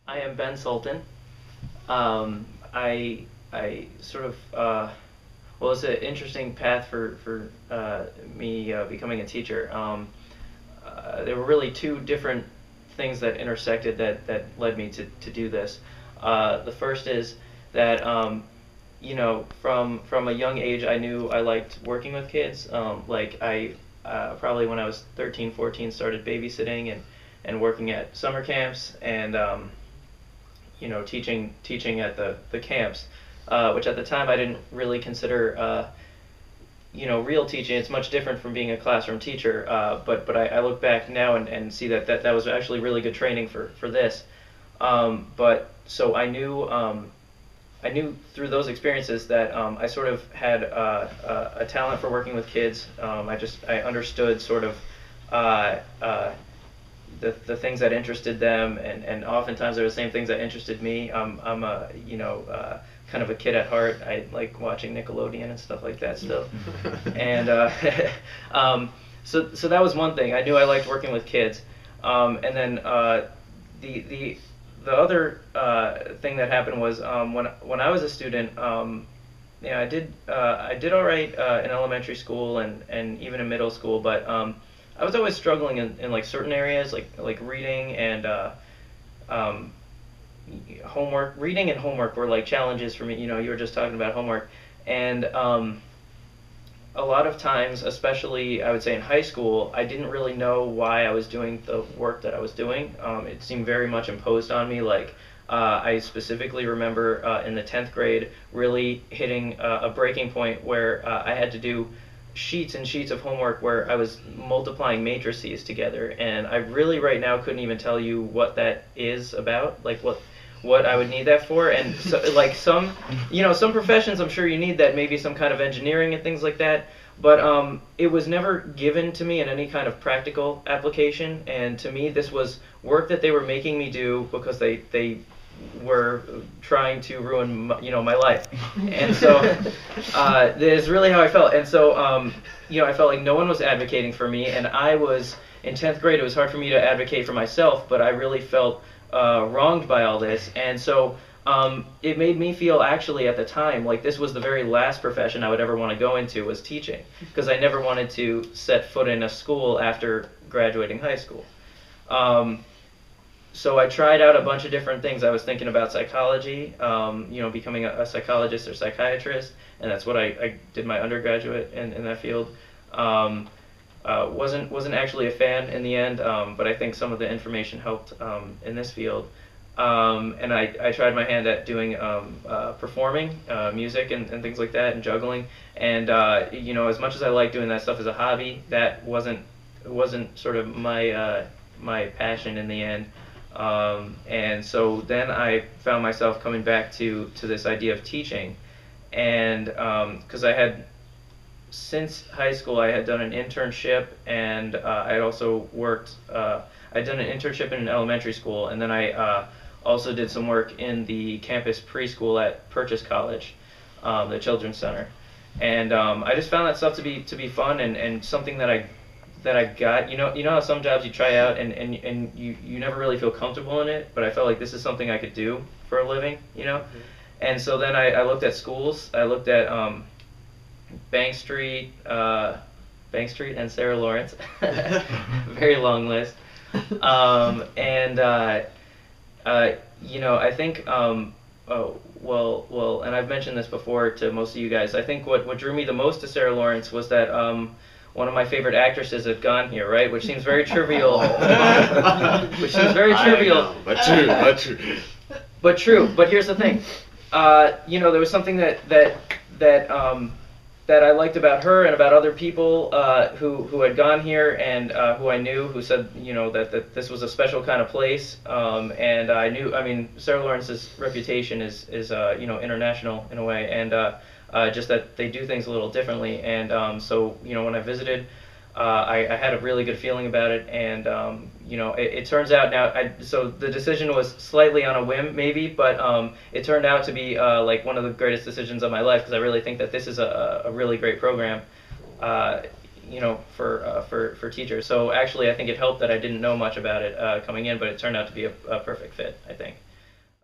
I am Ben Sultan. Um, I sort of well, it's an interesting path for me becoming a teacher. There were really two different things that intersected that led me to do this. The first is that from a young age I knew I liked working with kids. Like I probably when I was 13, 14 started babysitting and working at summer camps and teaching at the camps, which at the time I didn't really consider real teaching. It's much different from being a classroom teacher, but I look back now and see that was actually really good training for this. But so I knew through those experiences that I sort of had a talent for working with kids. I understood sort of the things that interested them, and oftentimes they're the same things that interested me. I'm a kind of a kid at heart. I like watching Nickelodeon and stuff like that still, and so that was one thing. I knew I liked working with kids, and then the other thing that happened was when I was a student. I did all right in elementary school and even in middle school, but I was always struggling in like certain areas, like reading and homework. Reading and homework were like challenges for me. You were just talking about homework, and a lot of times, especially I would say in high school, I didn't really know why I was doing the work that I was doing. It seemed very much imposed on me. Like I specifically remember in the 10th grade really hitting a breaking point where I had to do sheets and sheets of homework where I was multiplying matrices together, and I really right now couldn't even tell you what that is about, like what I would need that for. And so, like some professions I'm sure you need that, maybe some kind of engineering and things like that, but it was never given to me in any kind of practical application. And to me this was work that they were making me do because they were trying to ruin my life. And so that is really how I felt. And so I felt like no one was advocating for me, and I was in 10th grade. It was hard for me to advocate for myself, but I really felt wronged by all this. And so it made me feel actually at the time like this was the very last profession I would ever want to go into, was teaching, because I never wanted to set foot in a school after graduating high school. So I tried out a bunch of different things. I was thinking about psychology, becoming a psychologist or psychiatrist, and that's what I did my undergraduate in that field. Wasn't actually a fan in the end, but I think some of the information helped in this field. And I tried my hand at doing performing, music and things like that, and juggling. And as much as I like doing that stuff as a hobby, that wasn't sort of my passion in the end. And so then I found myself coming back to this idea of teaching, and because I had, since high school, I had done an internship, and I had also worked. I'd done an internship in an elementary school, and then I also did some work in the campus preschool at Purchase College, the Children's Center, and I just found that stuff to be fun and something that I got. You know how some jobs you try out and you never really feel comfortable in it, but I felt like this is something I could do for a living, Mm-hmm. And so then I looked at schools. I looked at Bank Street and Sarah Lawrence. Very long list. And I think and I've mentioned this before to most of you guys. I think what drew me the most to Sarah Lawrence was that one of my favorite actresses had gone here, right? Which seems very trivial. Which seems very trivial. But true. But true. But here's the thing. There was something that I liked about her and about other people who had gone here and who I knew, who said that this was a special kind of place. And I knew. I mean, Sarah Lawrence's reputation is international in a way, and just that they do things a little differently. And so when I visited, I had a really good feeling about it. And it turns out now. So the decision was slightly on a whim, maybe, but it turned out to be like one of the greatest decisions of my life, because I really think that this is a really great program, for teachers. So actually, I think it helped that I didn't know much about it coming in, but it turned out to be a perfect fit, I think.